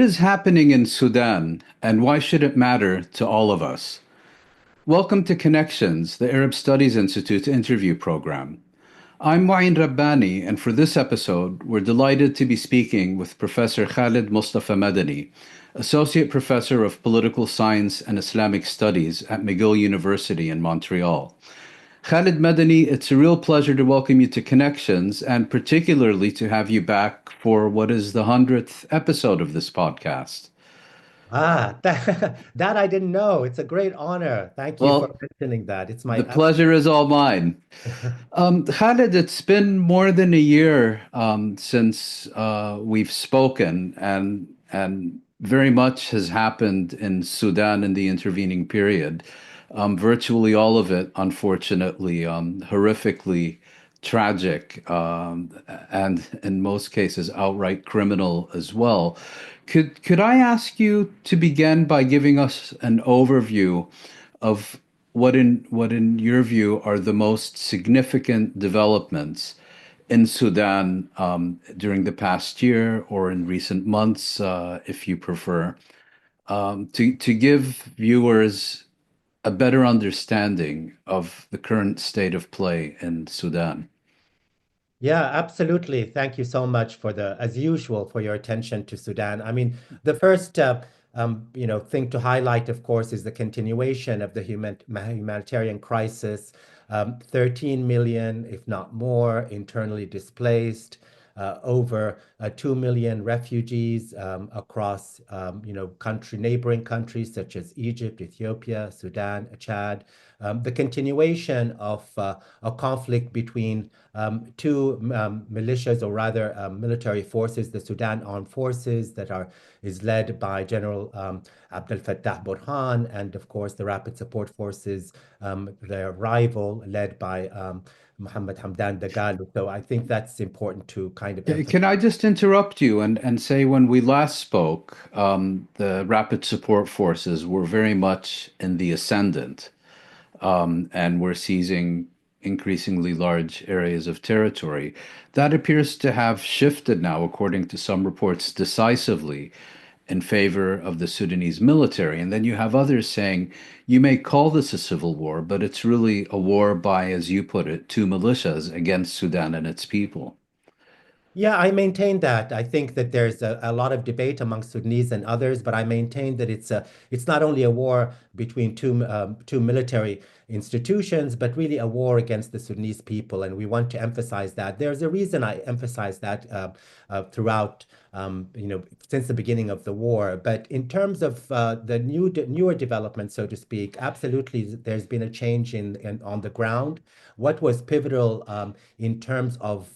What is happening in Sudan, and why should it matter to all of us? Welcome to Connections, the Arab Studies Institute's interview program. I'm Mouin Rabbani, and for this episode, we're delighted to be speaking with Professor Khalid Mustafa Medani, Associate Professor of Political Science and Islamic Studies at McGill University in Montreal. Khalid Medani, it's a real pleasure to welcome you to Connections and particularly to have you back for what is the 100th episode of this podcast. That I didn't know. It's a great honor. Thank you for Well, mentioning that. It's my the absolute. pleasure is all mine. Khalid, it's been more than a year since we've spoken, and very much has happened in Sudan in the intervening period. Virtually all of it, unfortunately, horrifically tragic, and in most cases outright criminal as well. Could I ask you to begin by giving us an overview of what in your view are the most significant developments in Sudan during the past year or in recent months, if you prefer, to give viewers a better understanding of the current state of play in Sudan? Yeah, absolutely. Thank you so much as usual, for your attention to Sudan. I mean, the first, thing to highlight, of course, is the continuation of the humanitarian crisis. 13 million, if not more, internally displaced, over 2 million refugees across, neighboring countries such as Egypt, Ethiopia, Sudan, Chad. The continuation of a conflict between two militias, or rather military forces, the Sudan Armed Forces is led by General Abdel Fattah Borhan, and of course the Rapid Support Forces, their rival, led by Mohammed Hamdan Dagalo. So I think that's important to kind of emphasize. Can I just interrupt you and say when we last spoke, the Rapid Support Forces were very much in the ascendant, and were seizing increasingly large areas of territory. That appears to have shifted now, according to some reports, decisively in favor of the Sudanese military. And then you have others saying, you may call this a civil war, but it's really a war by, as you put it, two militias against Sudan and its people. Yeah, I maintain that. I think that there's a lot of debate among Sudanese and others, but I maintain that it's not only a war between two military institutions, but really a war against the Sudanese people, and we want to emphasize that. There's a reason I emphasize that throughout, since the beginning of the war. But in terms of the newer development, so to speak, absolutely, there's been a change in on the ground. What was pivotal in terms of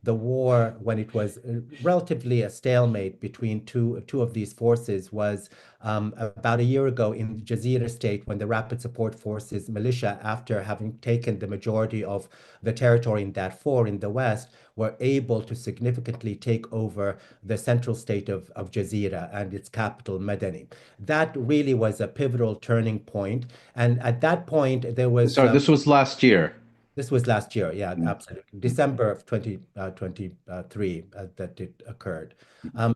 the war, when it was relatively a stalemate between two of these forces, was about a year ago in Jazeera state, when the Rapid Support Forces militia, after having taken the majority of the territory in Darfur in the west, were able to significantly take over the central state of Jazeera and its capital, Medani. That really was a pivotal turning point. And at that point, there was Sorry, this was last year. this was last year. Yeah, Mm, absolutely. December of 2023 that it occurred.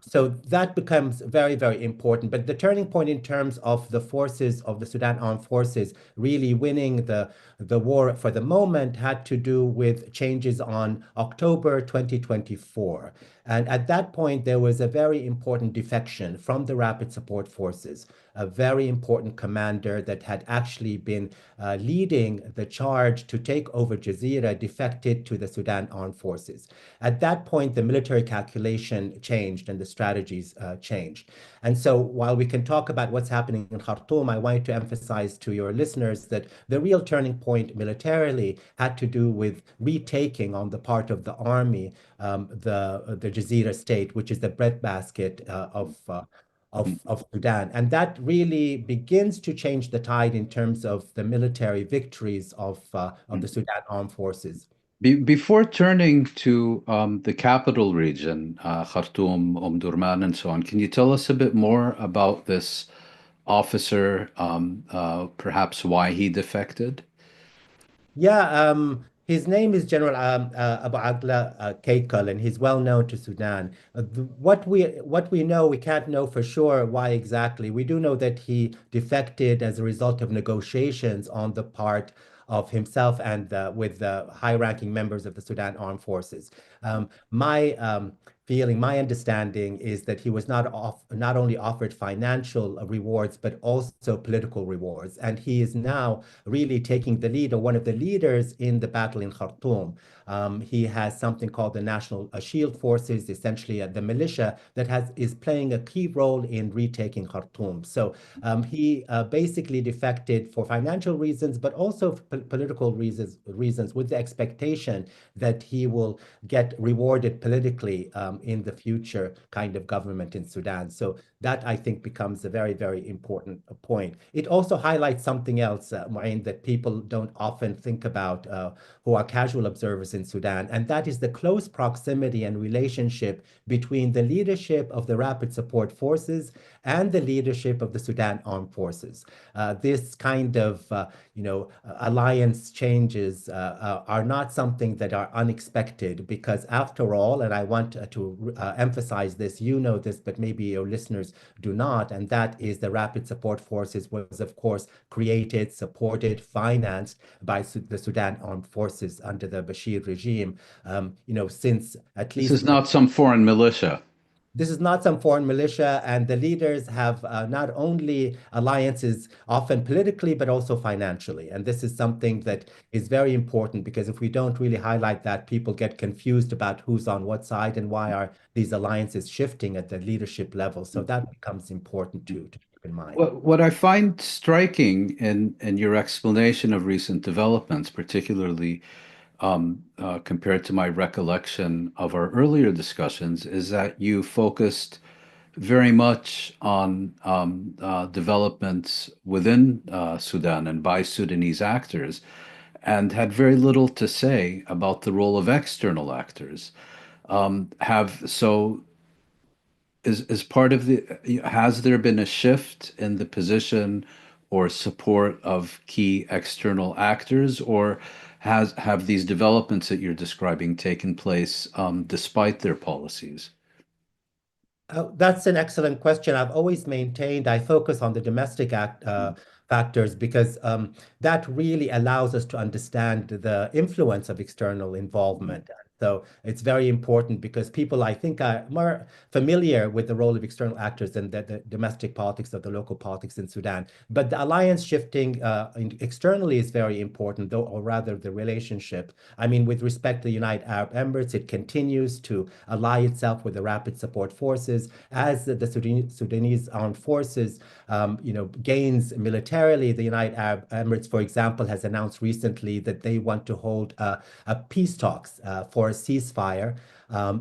So that becomes very, very important. But the turning point in terms of the forces of the Sudan Armed Forces really winning the war for the moment had to do with changes on October 2024. And at that point, there was a very important defection from the Rapid Support Forces, a very important commander that had actually been leading the charge to take over Jazeera, defected to the Sudan Armed Forces. At that point, the military calculation changed and the strategies changed. And so while we can talk about what's happening in Khartoum, I wanted to emphasize to your listeners that the real turning point militarily had to do with retaking on the part of the army the Jazeera state, which is the breadbasket mm. of Sudan. And that really begins to change the tide in terms of the military victories of the Sudan Armed Forces. Before turning to the capital region, Khartoum, Omdurman, and so on, can you tell us a bit more about this officer, perhaps why he defected? Yeah, His name is General Abu Agla Keikal, and he's well known to Sudan. What we know, we can't know for sure why exactly. We do know that he defected as a result of negotiations on the part of himself and with the high-ranking members of the Sudan Armed Forces. My feeling, my understanding is that he was not only offered financial rewards, but also political rewards. And he is now really taking the lead, or one of the leaders in the battle in Khartoum. He has something called the National Shield Forces, essentially the militia that is playing a key role in retaking Khartoum. So he basically defected for financial reasons, but also for political reasons, with the expectation that he will get rewarded politically in the future kind of government in Sudan. So that, I think, becomes a very, very important point. It also highlights something else, Mouin, that people don't often think about, who are casual observers in Sudan, and that is the close proximity and relationship between the leadership of the Rapid Support Forces and the leadership of the Sudan Armed Forces. This kind of, alliance changes are not something that are unexpected, because after all, and I want to emphasize this, you know this, but maybe your listeners do not, and that is the Rapid Support Forces was, of course, created, supported, financed by the Sudan Armed Forces under the Bashir regime, since at This least is not some foreign militia. this is not some foreign militia, and the leaders have not only alliances, often politically, but also financially. And this is something that is very important, because if we don't really highlight that, people get confused about who's on what side and why are these alliances shifting at the leadership level. So that becomes important to keep in mind. What I find striking in your explanation of recent developments, particularly compared to my recollection of our earlier discussions, is that you focused very much on developments within Sudan and by Sudanese actors, and had very little to say about the role of external actors. Have so is part of the has there been a shift in the position or support of key external actors, or have these developments that you're describing taken place despite their policies? That's an excellent question. I've always maintained I focus on the domestic factors, because that really allows us to understand the influence of external involvement. So it's very important, because people, I think, are more familiar with the role of external actors than the domestic politics of the local politics in Sudan. But the alliance shifting externally is very important, though, or rather the relationship. I mean, with respect to the United Arab Emirates, it continues to ally itself with the Rapid Support Forces as the Sudanese armed forces, gains militarily. The United Arab Emirates, for example, has announced recently that they want to hold a peace talks for a ceasefire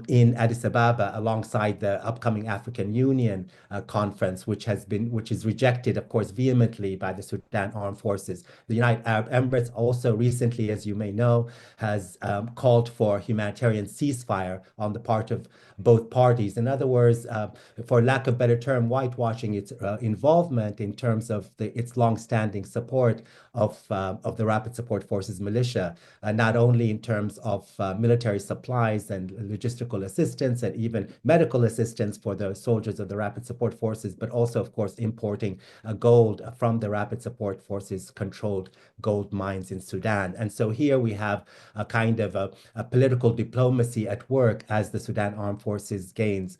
in Addis Ababa, alongside the upcoming African Union conference, which is rejected, of course, vehemently by the Sudan Armed Forces. The United Arab Emirates also recently, as you may know, has called for humanitarian ceasefire on the part of both parties. In other words, for lack of better term, whitewashing its involvement in terms of its long-standing support of the Rapid Support Forces militia, not only in terms of military supplies and logistical assistance and even medical assistance for the soldiers of the Rapid Support Forces, but also, of course, importing gold from the Rapid Support Forces controlled gold mines in Sudan. And so here we have a kind of a political diplomacy at work as the Sudan Armed Forces gains.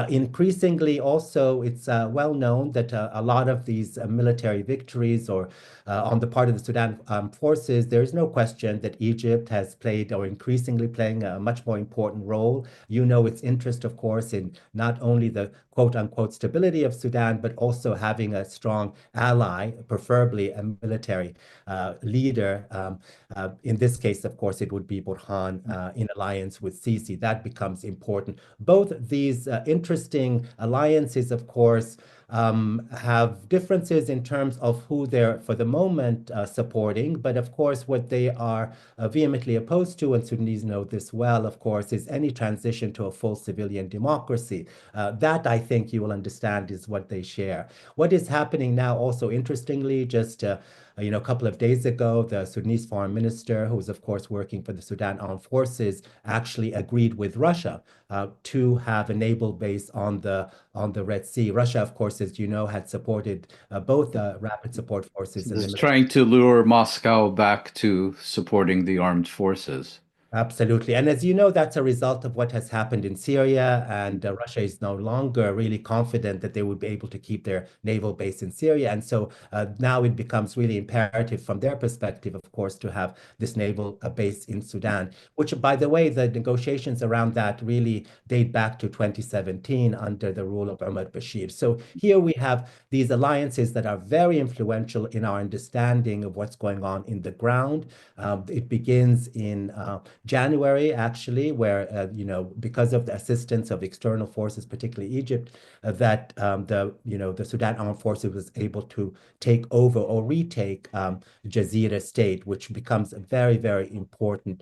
Increasingly, also, it's well known that a lot of these military victories, or on the part of the Sudan Armed Forces, there is no question that Egypt has played, or increasingly playing, a much more important role. You know its interest, of course, in not only the quote unquote stability of Sudan, but also having a strong ally, preferably a military leader. In this case, of course, it would be Borhan in alliance with Sisi. That becomes important. Both these interesting alliances, of course, have differences in terms of who they're, for the moment, supporting. But of course, what they are vehemently opposed to, and Sudanese know this well, of course, is any transition to a full civilian democracy. That, I think you will understand is what they share. What is happening now, also interestingly, just a couple of days ago, the Sudanese foreign minister, who is of course working for the Sudan Armed Forces, actually agreed with Russia to have a naval base on the Red Sea. Russia, of course, as you know, had supported both the rapid support forces and the Just military. trying to lure Moscow back to supporting the armed forces. Absolutely. And as you know, that's a result of what has happened in Syria. And Russia is no longer really confident that they would be able to keep their naval base in Syria. And so now it becomes really imperative from their perspective, of course, to have this naval base in Sudan, which, by the way, the negotiations around that really date back to 2017 under the rule of Omar Bashir. So here we have these alliances that are very influential in our understanding of what's going on in the ground. It begins in January, actually, where, because of the assistance of external forces, particularly Egypt, that the Sudan Armed Forces was able to take over or retake Jazeera State, which becomes a very, very important,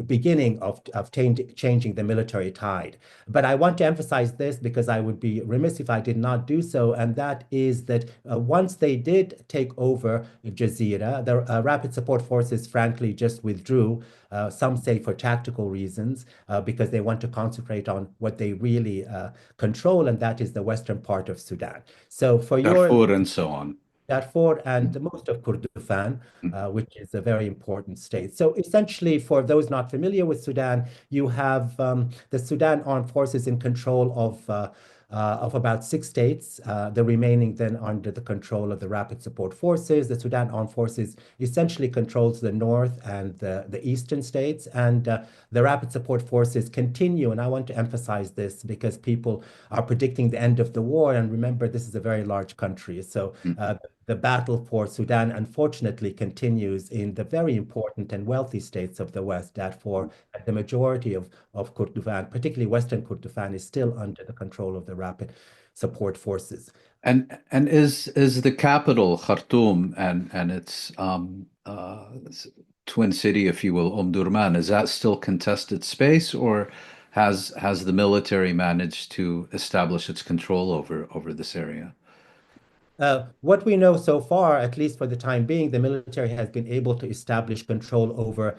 beginning of changing the military tide. But I want to emphasize this because I would be remiss if I did not do so, and that is that once they did take over Jazeera, the rapid support forces, frankly, just withdrew. Some say for tactical reasons, because they want to concentrate on what they really control, and that is the western part of Sudan. So for your Darfur and so on. Darfur and most of Kurdistan, which is a very important state. So essentially, for those not familiar with Sudan, you have the Sudan Armed Forces in control of about 6 states, the remaining then under the control of the Rapid Support Forces. The Sudan Armed Forces essentially controls the north and the eastern states, and the Rapid Support Forces continue. And I want to emphasize this because people are predicting the end of the war. And remember, this is a very large country. So the battle for Sudan, unfortunately, continues in the very important and wealthy states of the West, Darfur, and the majority of Kurdistan, particularly Western Kurdistan, is still under the control of the rapid support forces. And is the capital Khartoum and its twin city, if you will, Omdurman, is that still contested space, or has the military managed to establish its control over this area? What we know so far, at least for the time being, the military has been able to establish control over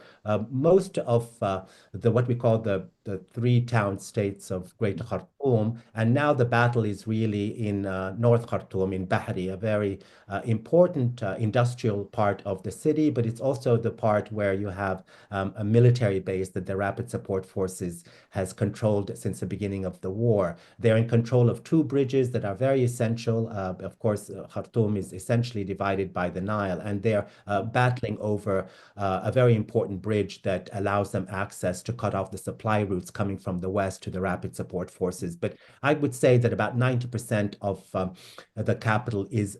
most of the what we call the three town states of Greater Khartoum. And now the battle is really in North Khartoum, in Bahri, a very important industrial part of the city, but it's also the part where you have a military base that the Rapid Support Forces has controlled since the beginning of the war. They're in control of two bridges that are very essential. Of course, Khartoum is essentially divided by the Nile, and they're battling over a very important bridge that allows them access to cut off the supply routes coming from the west to the Rapid Support Forces. But I would say that about 90% of the capital is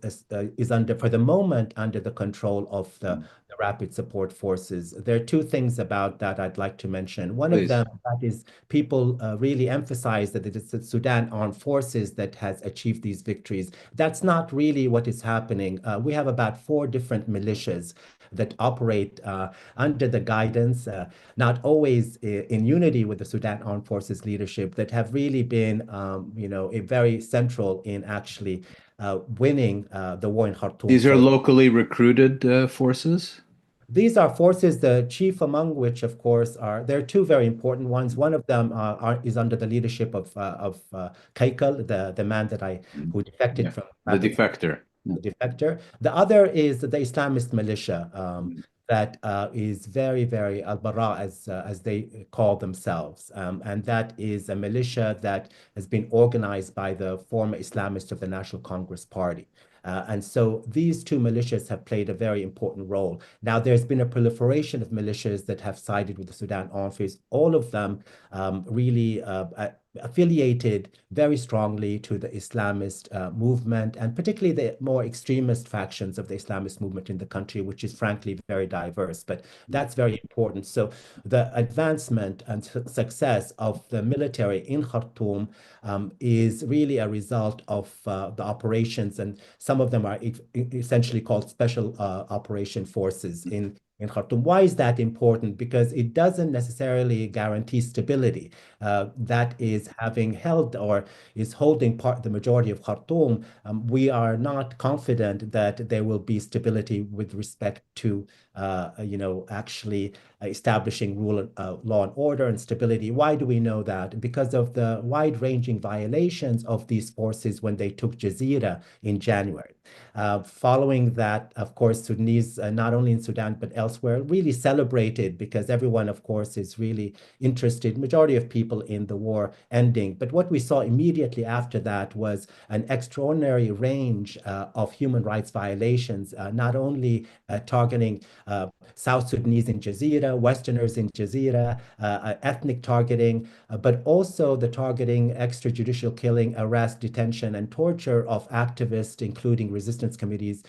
under, for the moment, under the control of the Rapid Support Forces. There are two things about that I'd like to mention. One of Please. them, that is, people really emphasize that it is the Sudan Armed Forces that has achieved these victories. That's not really what is happening. We have about four different militias that operate under the guidance, not always in unity with the Sudan Armed Forces leadership, that have really been, a very central in actually winning the war in Khartoum. These are So locally recruited forces? these are forces, the chief among which, of course, there are two very important ones. One of them is under the leadership of Kaikal, the man who defected Yeah, from the Rapid, defector. the defector. The other is the Islamist militia, that is very, very al-Bara, as they call themselves. And that is a militia that has been organized by the former Islamists of the National Congress Party. And so these two militias have played a very important role. Now, there's been a proliferation of militias that have sided with the Sudan Armed Forces, all of them really affiliated very strongly to the Islamist movement, and particularly the more extremist factions of the Islamist movement in the country, which is frankly very diverse. But that's very important. So the advancement and success of the military in Khartoum is really a result of the operations, and some of them are essentially called special operation forces in in Khartoum. Why is that important? Because it doesn't necessarily guarantee stability. That is having held or is holding the majority of Khartoum. We are not confident that there will be stability with respect to, actually establishing rule, law and order and stability. Why do we know that? Because of the wide-ranging violations of these forces when they took Jazeera in January. Following that, of course, Sudanese, not only in Sudan but elsewhere, really celebrated because everyone, of course, is really interested, majority of people, in the war ending. But what we saw immediately after that was an extraordinary range of human rights violations, not only targeting South Sudanese in Jazeera, Westerners in Jazeera, ethnic targeting, but also the targeting, extrajudicial killing, arrest, detention, and torture of activists, including resistance committees,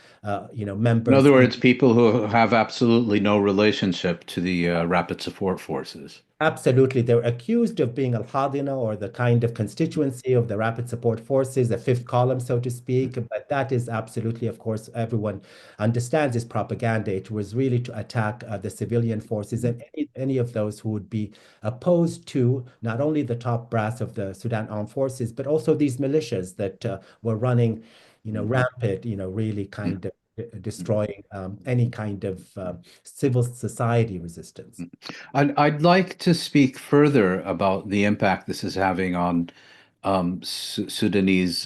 In members other in. words, people who have absolutely no relationship to the rapid support forces. Absolutely. They're accused of being Al-Hadina, or the kind of constituency of the Rapid Support Forces, the fifth column, so to speak. But that is absolutely, of course, everyone understands is propaganda. It was really to attack the civilian forces and any of those who would be opposed to not only the top brass of the Sudan Armed Forces, but also these militias that were running, rampant, really kind of destroying any kind of civil society resistance. I'd like to speak further about the impact this is having on Sudanese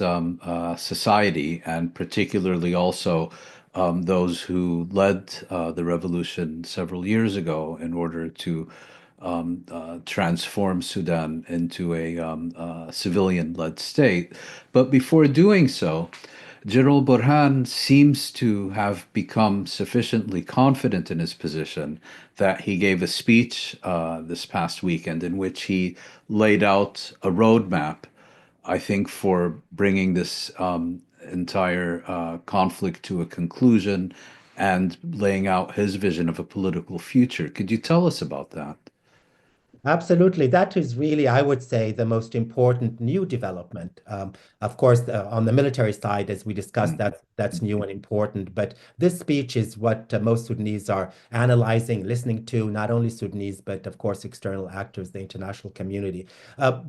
society, and particularly also those who led the revolution several years ago in order to transform Sudan into a civilian-led state. But before doing so, General Borhan seems to have become sufficiently confident in his position that he gave a speech this past weekend in which he laid out a roadmap, I think, for bringing this entire conflict to a conclusion and laying out his vision of a political future. Could you tell us about that? Absolutely. That is really, I would say, the most important new development. Of course, on the military side, as we discussed, Mm. that's new and important. But this speech is what most Sudanese are analyzing, listening to, not only Sudanese, but of course, external actors, the international community.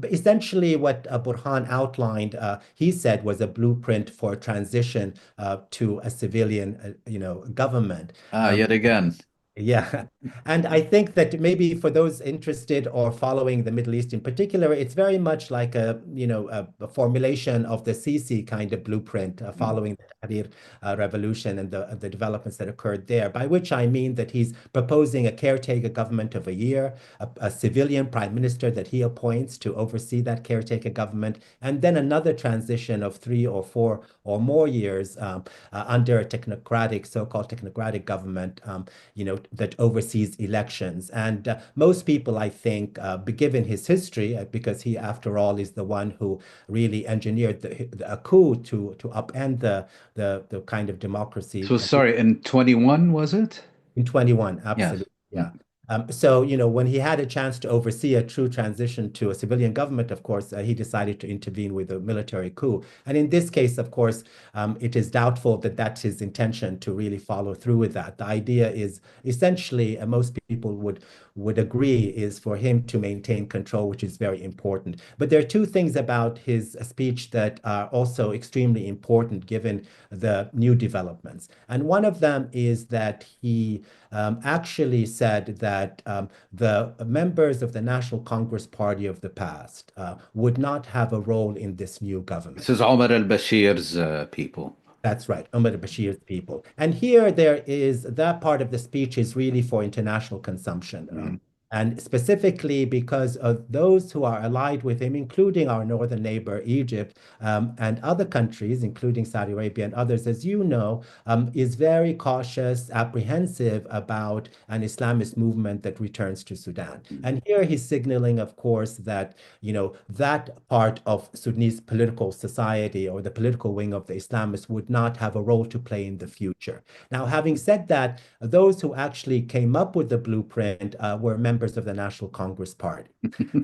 Essentially, what Burhan outlined, he said, was a blueprint for transition to a civilian, government. Ah, Um, yet again. yeah. And I think that maybe for those interested or following the Middle East in particular, it's very much like a formulation of the Sisi kind of blueprint Mm. following the Tahrir revolution and the developments that occurred there, by which I mean that he's proposing a caretaker government of a year, a civilian prime minister that he appoints to oversee that caretaker government, and then another transition of 3 or 4 or more years under a technocratic, so-called technocratic government, that oversees elections. And most people, I think, given his history, because he, after all, is the one who really engineered a coup to upend the kind of democracy So sorry, in 21 was it? in 21, Yes. absolutely. Yeah. Mm. So, when he had a chance to oversee a true transition to a civilian government, of course, he decided to intervene with a military coup. And in this case, of course, it is doubtful that that's his intention to really follow through with that. The idea is essentially, most people would agree, is for him to maintain control, which is very important. But there are two things about his speech that are also extremely important given the new developments. And one of them is that he actually said that the members of the National Congress Party of the past would not have a role in this new This government. is Omar al-Bashir's people. That's right, Umar Bashir's people. And here there is that part of the speech is really for international consumption. Mm. And specifically because of those who are allied with him, including our northern neighbor, Egypt, and other countries, including Saudi Arabia and others, as you know, is very cautious, apprehensive about an Islamist movement that returns to Sudan. And here he's signaling, of course, that that part of Sudanese political society, or the political wing of the Islamists, would not have a role to play in the future. Now, having said that, those who actually came up with the blueprint were members of the National Congress Party.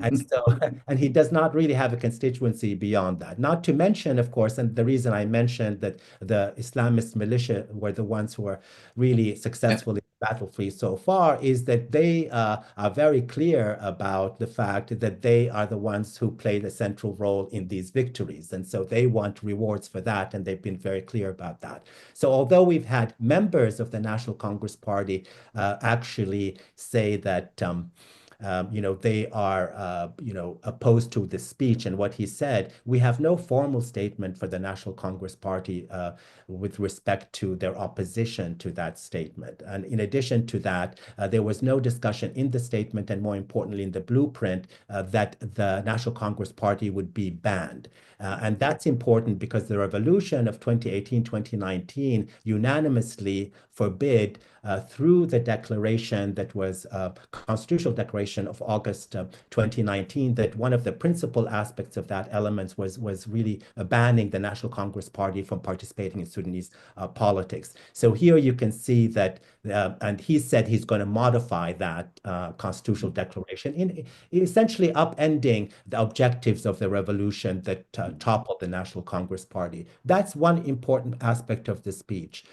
And so, and he does not really have a constituency beyond that. Not to mention, of course, and the reason I mentioned that the Islamist militia were the ones who were really And, successful in battle-free so far is that they are very clear about the fact that they are the ones who played a central role in these victories. And so they want rewards for that, and they've been very clear about that. So although we've had members of the National Congress Party actually say that they are, opposed to this speech and what he said. We have no formal statement for the National Congress Party with respect to their opposition to that statement. And in addition to that, there was no discussion in the statement, and more importantly, in the blueprint, that the National Congress Party would be banned. And that's important because the revolution of 2018-2019 unanimously forbid through the declaration that was constitutional declaration of August 2019, that one of the principal aspects of that element was really banning the National Congress Party from participating in Sudanese politics. So here you can see that, and he said he's going to modify that constitutional declaration in essentially upending the objectives of the revolution that toppled the National Congress Party. That's one important aspect of the speech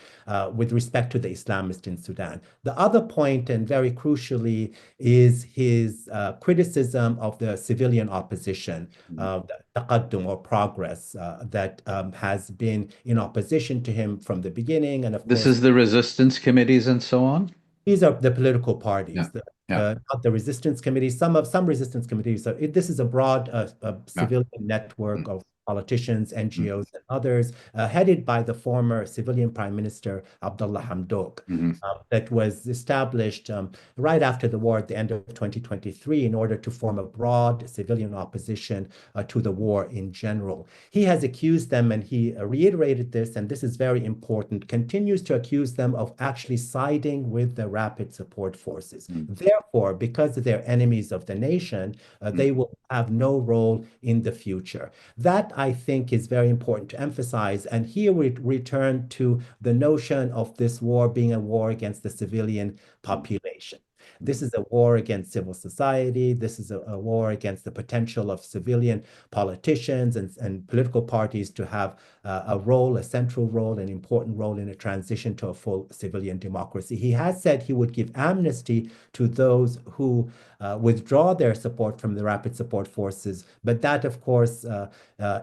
with respect to the Islamists in Sudan. The other point, and very crucially, is his criticism of the civilian opposition, the taqaddum or progress that has been in opposition to him from the beginning. And of This course, is the resistance committees and so on? these are the political Yeah. parties, Yeah. not the resistance committees. Some resistance committees. So this is a broad Yeah. civilian network Mm, of politicians, mm, NGOs, and others, headed by the former civilian Prime Minister Abdullah Hamdok, mhm. that was established right after the war at the end of 2023 in order to form a broad civilian opposition to the war in general. He has accused them, and he reiterated this, and this is very important, continues to accuse them of actually siding with the rapid support forces. Mm, Therefore, because they're enemies of the nation, mm. they will have no role in the future. That, I think, is very important to emphasize. And here we return to the notion of this war being a war against the civilian population. This is a war against civil society. This is a war against the potential of civilian politicians and political parties to have a role, a central role, an important role in a transition to a full civilian democracy. He has said he would give amnesty to those who withdraw their support from the rapid support forces, but that, of course,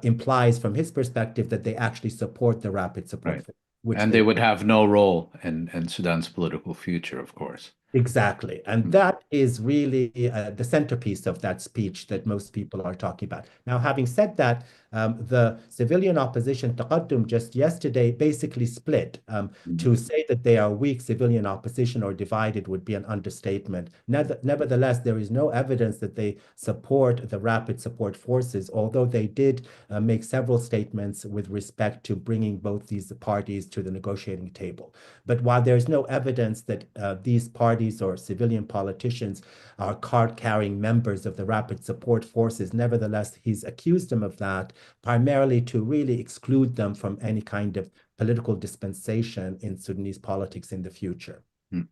implies from his perspective that they actually support the rapid support Right. forces, which And they they would have no role in Sudan's political future, of course. exactly. And Mm, that is really the centerpiece of that speech that most people are talking about. Now, having said that, the civilian opposition, Taqaddum, just yesterday basically split. mm, To say that they are weak civilian opposition or divided would be an understatement. Nevertheless, there is no evidence that they support the rapid support forces, although they did make several statements with respect to bringing both these parties to the negotiating table. But while there's no evidence that these parties or civilian politicians are card-carrying members of the rapid support forces, nevertheless, he's accused them of that, primarily to really exclude them from any kind of political dispensation in Sudanese politics in the future. mm.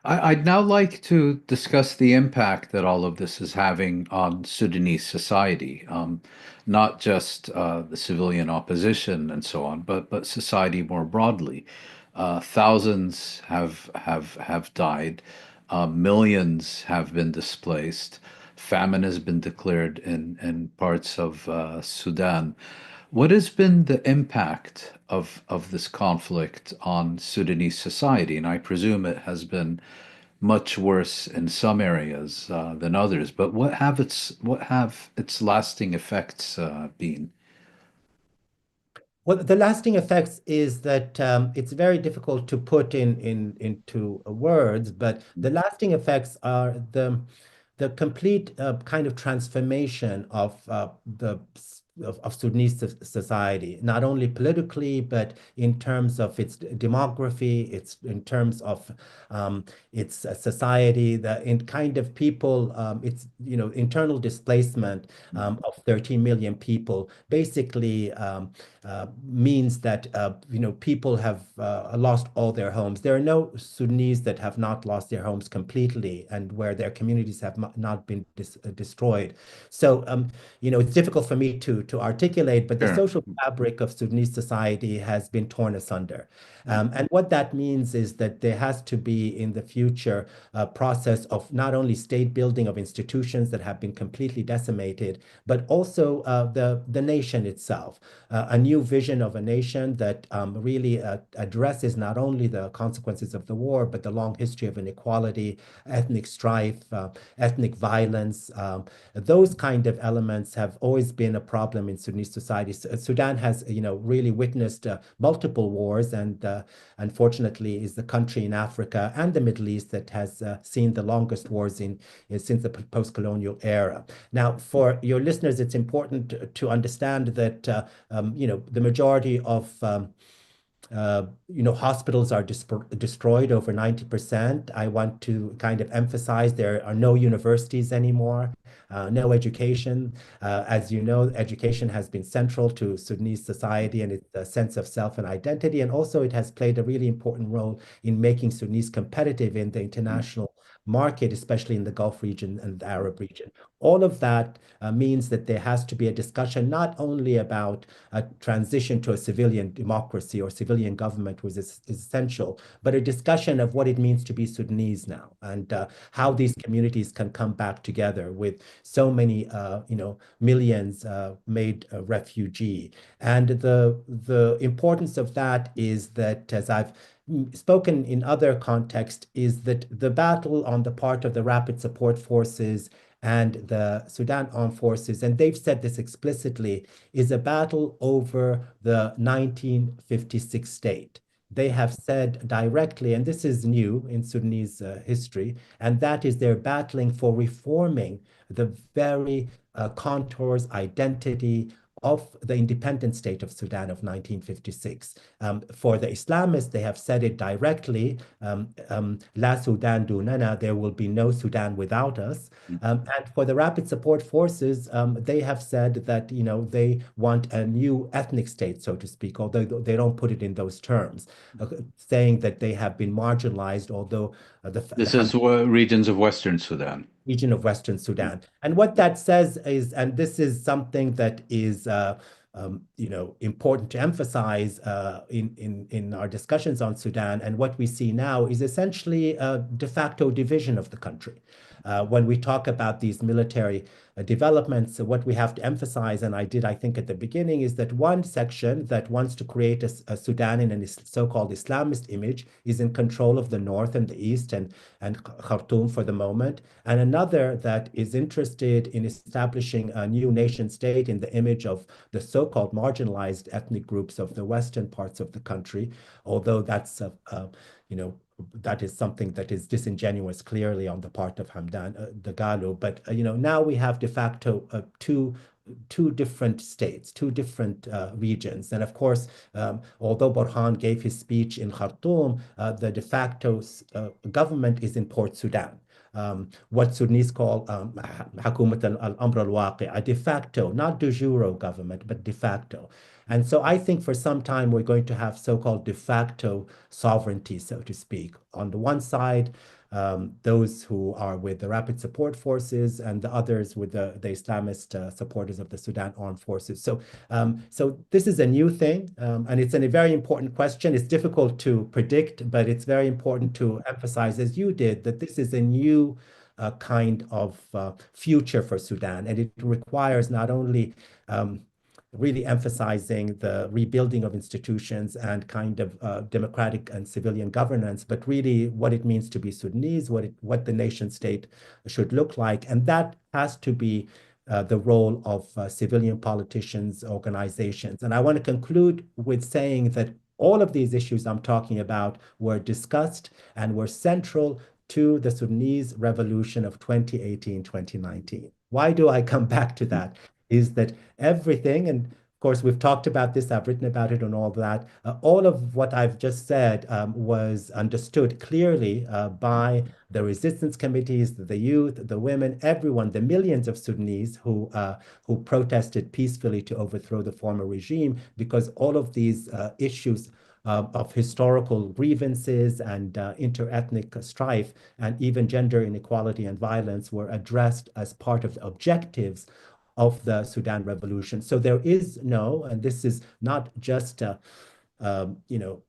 I'd now like to discuss the impact that all of this is having on Sudanese society, not just the civilian opposition and so on, but society more broadly. Thousands have died, millions have been displaced. Famine has been declared in parts of Sudan. What has been the impact of this conflict on Sudanese society? And I presume it has been much worse in some areas than others. But what have its lasting effects been? Well, the lasting effects is that it's very difficult to put into words, but the lasting effects are the complete kind of transformation of of Sudanese society, not only politically, but in terms of its demography, its in terms of its society, the in kind of people, its internal displacement of 13 million people, basically means that people have lost all their homes. There are no Sudanese that have not lost their homes completely, and where their communities have not been destroyed. So it's difficult for me to articulate, but the Sure. social fabric of Sudanese society has been torn asunder. And what that means is that there has to be in the future a process of not only state building of institutions that have been completely decimated, but also the nation itself, a new vision of a nation that really addresses not only the consequences of the war, but the long history of inequality, ethnic strife, ethnic violence. Those kind of elements have always been a problem in Sudanese society. Sudan has, really witnessed multiple wars, and unfortunately is the country in Africa and the Middle East that has seen the longest wars since the post-colonial era. Now, for your listeners, it's important to understand that the majority of hospitals are destroyed, over 90%. I want to kind of emphasize there are no universities anymore, no education. As you know, education has been central to Sudanese society and its sense of self and identity. And also it has played a really important role in making Sudanese competitive in the international market, especially in the Gulf region and the Arab region. All of that means that there has to be a discussion not only about a transition to a civilian democracy or civilian government, which is essential, but a discussion of what it means to be Sudanese now, and how these communities can come back together with so many, millions made a refugee. And the importance of that is that, as I've spoken in other contexts, is that the battle on the part of the Rapid Support Forces and the Sudan Armed Forces, and they've said this explicitly, is a battle over the 1956 state. They have said directly, and this is new in Sudanese history, and that is they're battling for reforming the very contours, identity of the independent state of Sudan of 1956. For the Islamists, they have said it directly, La Sudan dunana, there will be no Sudan without us. And for the Rapid Support Forces, they have said that, they want a new ethnic state, so to speak, although they don't put it in those terms, saying that they have been marginalized, although This is regions of Western Sudan. region of Western Sudan. And what that says is, and this is something that is important to emphasize in our discussions on Sudan, and what we see now is essentially a de facto division of the country. When we talk about these military developments, what we have to emphasize, and I did, I think, at the beginning, is that one section that wants to create a Sudan in a so-called Islamist image is in control of the north and the east and Khartoum for the moment, and another that is interested in establishing a new nation state in the image of the so-called marginalized ethnic groups of the western parts of the country, although that's that is something that is disingenuous clearly on the part of Hamdan Dagalo. But now we have de facto two different states, two different regions. And of course, although Borhan gave his speech in Khartoum, the de facto government is in Port Sudan. What Sudanese call Hakumat al-Amr al-Waqi, a de facto, not de jure government, but de facto. And so I think for some time we're going to have so-called de facto sovereignty, so to speak. On the one side, those who are with the Rapid Support Forces, and the others with the Islamist supporters of the Sudan Armed Forces. So this is a new thing, and it's a very important question. It's difficult to predict, but it's very important to emphasize, as you did, that this is a new kind of future for Sudan, and it requires not only really emphasizing the rebuilding of institutions and kind of democratic and civilian governance, but really what it means to be Sudanese, what the nation state should look like. And that has to be the role of civilian politicians, organizations. And I want to conclude with saying that all of these issues I'm talking about were discussed and were central to the Sudanese revolution of 2018, 2019. Why do I come back to that? Is that everything, and of course we've talked about this, I've written about it and all of that, all of what I've just said was understood clearly by the resistance committees, the youth, the women, everyone, the millions of Sudanese who protested peacefully to overthrow the former regime, because all of these issues of historical grievances and inter-ethnic strife and even gender inequality and violence were addressed as part of the objectives of the Sudan revolution. So there is no, and this is not just um, you know,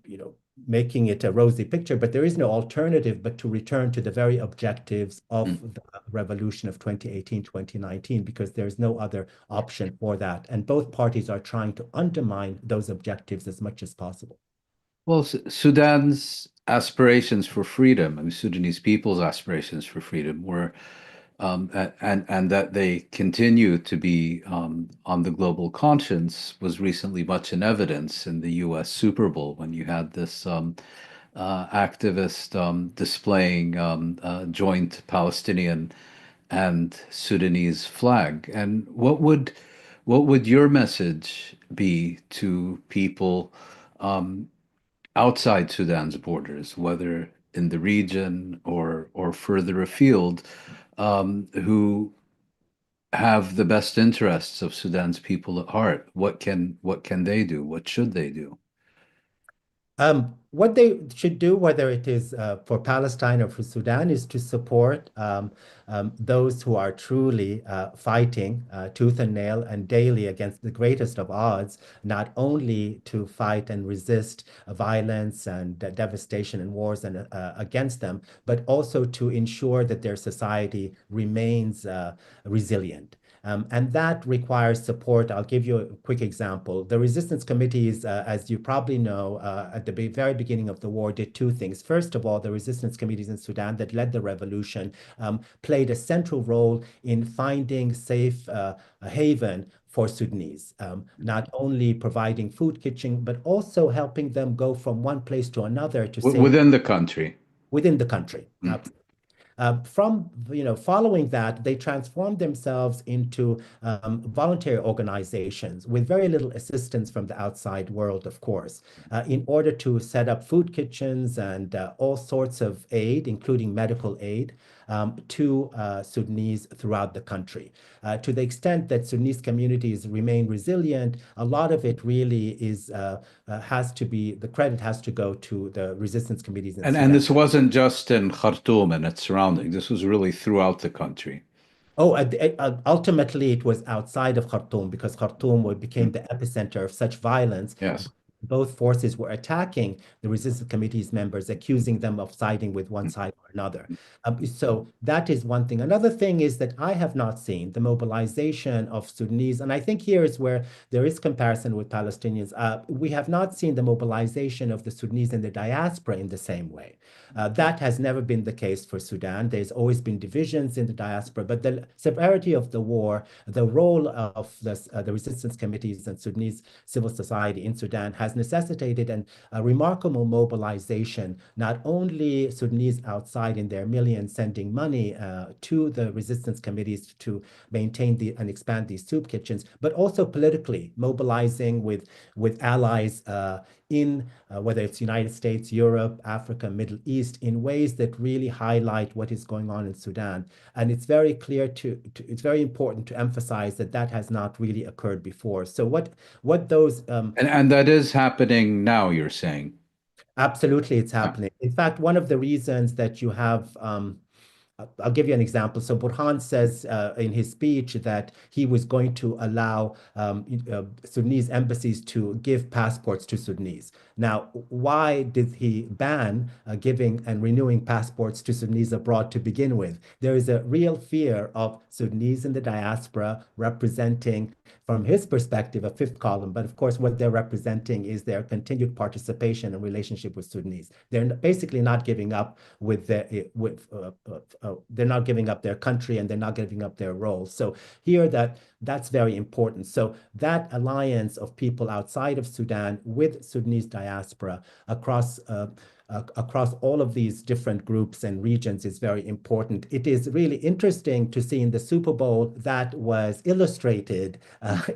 you know, making it a rosy picture, but there is no alternative but to return to the very objectives of Mm. the revolution of 2018, 2019, because there's no other option for that. And both parties are trying to undermine those objectives as much as possible. Well, Sudan's aspirations for freedom, I mean, Sudanese people's aspirations for freedom were, and that they continue to be on the global conscience was recently much in evidence in the U.S. Super Bowl when you had this activist displaying joint Palestinian and Sudanese flag. And what would your message be to people outside Sudan's borders, whether in the region or further afield, who have the best interests of Sudan's people at heart? What can they do? What should they do? What they should do, whether it is for Palestine or for Sudan, is to support those who are truly fighting tooth and nail and daily against the greatest of odds, not only to fight and resist violence and devastation and wars and against them, but also to ensure that their society remains resilient. And that requires support. I'll give you a quick example. The resistance committees, as you probably know, at the very beginning of the war, did two things. First of all, the resistance committees in Sudan that led the revolution played a central role in finding safe haven for Sudanese, not only providing food kitchen, but also helping them go from one place to another to safe Within the country. within the country. Mm. From following that, they transformed themselves into voluntary organizations with very little assistance from the outside world, of course, in order to set up food kitchens and all sorts of aid, including medical aid, to Sudanese throughout the country. To the extent that Sudanese communities remain resilient, a lot of it really has to be, the credit has to go to the resistance committees in And Sudan. this wasn't just in Khartoum and its surrounding. This was really throughout the country. Oh, ultimately, it was outside of Khartoum because Khartoum became Mm. the epicenter of such violence. Yes. Both forces were attacking the resistance committee's members, accusing them of siding with one Mm. side or another. So that is one thing. Another thing is that I have not seen the mobilization of Sudanese, and I think here is where there is comparison with Palestinians. We have not seen the mobilization of the Sudanese in the diaspora in the same way. That has never been the case for Sudan. There's always been divisions in the diaspora, but the severity of the war, the role of the resistance committees and Sudanese civil society in Sudan has necessitated a remarkable mobilization, not only Sudanese outside in their millions sending money to the resistance committees to maintain and expand these soup kitchens, but also politically mobilizing with allies in whether it's United States, Europe, Africa, Middle East, in ways that really highlight what is going on in Sudan. And it's very clear it's very important to emphasize that that has not really occurred before. So what those And that is happening now, you're saying. absolutely it's Yeah. happening. In fact, one of the reasons that you have I'll give you an example. So Borhan says in his speech that he was going to allow Sudanese embassies to give passports to Sudanese. Now, why did he ban giving and renewing passports to Sudanese abroad to begin with? There is a real fear of Sudanese in the diaspora representing, from his perspective, a fifth column. But of course, what they're representing is their continued participation and relationship with Sudanese. They're basically not giving up they're not giving up their country and they're not giving up their role. So here that's very important. So that alliance of people outside of Sudan with Sudanese diaspora across all of these different groups and regions is very important. It is really interesting to see in the Super Bowl that was illustrated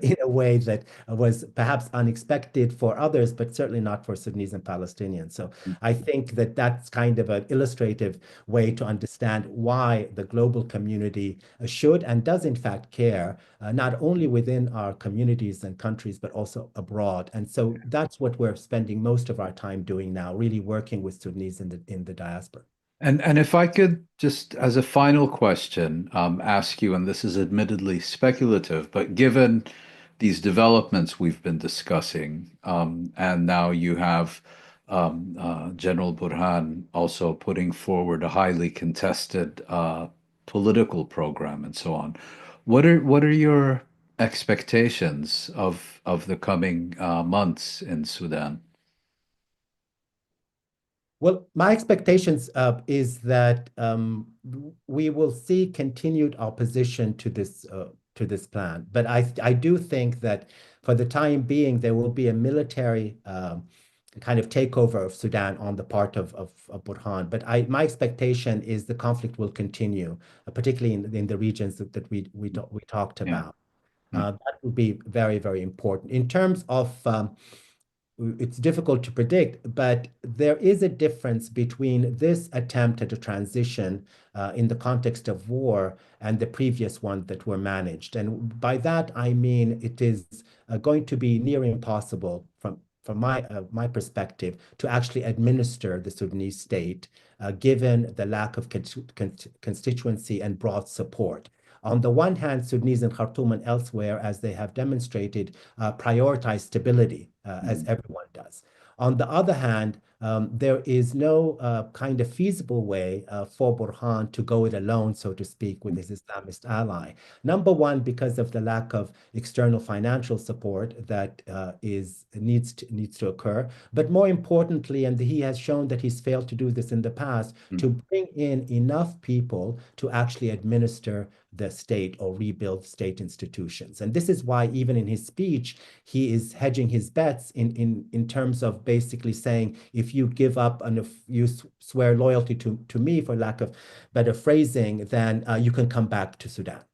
in a way that was perhaps unexpected for others, but certainly not for Sudanese and Palestinians. So I think that that's kind of an illustrative way to understand why the global community should and does in fact care, not only within our communities and countries, but also abroad. And so that's what we're spending most of our time doing now, really working with Sudanese in the diaspora. And if I could just, as a final question, ask you, and this is admittedly speculative, but given these developments we've been discussing, and now you have General Burhan also putting forward a highly contested political program and so on, what are your expectations of the coming months in Sudan? Well, my expectations is that we will see continued opposition to this plan, but I do think that for the time being there will be a military kind of takeover of Sudan on the part of Burhan. But my expectation is the conflict will continue, particularly in the regions that we talked Yeah. about. Yeah. That would be very, very important. In terms of it's difficult to predict, but there is a difference between this attempt at a transition in the context of war and the previous one that were managed. And by that, I mean it is going to be near impossible from my perspective to actually administer the Sudanese state, given the lack of constituency and broad support. On the one hand, Sudanese in Khartoum and elsewhere, as they have demonstrated, prioritize stability, as Mhm. everyone does. On the other hand, there is no kind of feasible way for Burhan to go it alone, so to speak, with his Islamist ally. Number one, because of the lack of external financial support that needs to occur. But more importantly, and he has shown that he's failed to do this in the past, to bring in enough people to actually administer the state or rebuild state institutions. And this is why, even in his speech, he is hedging his bets in terms of basically saying, if you give up and if you swear loyalty to me, for lack of better phrasing, then you can come back to Sudan.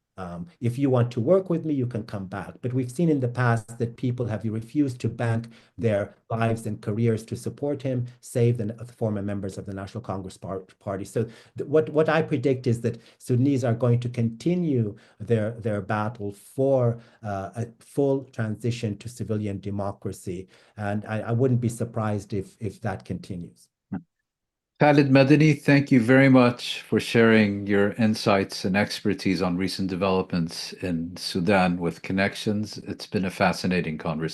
If you want to work with me, you can come back. But we've seen in the past that people have refused to bank their lives and careers to support him, save the former members of the National Congress Party. So what I predict is that Sudanese are going to continue their battle for a full transition to civilian democracy. And I wouldn't be surprised if that continues. Khalid Medani, thank you very much for sharing your insights and expertise on recent developments in Sudan with connections. It's been a fascinating conversation.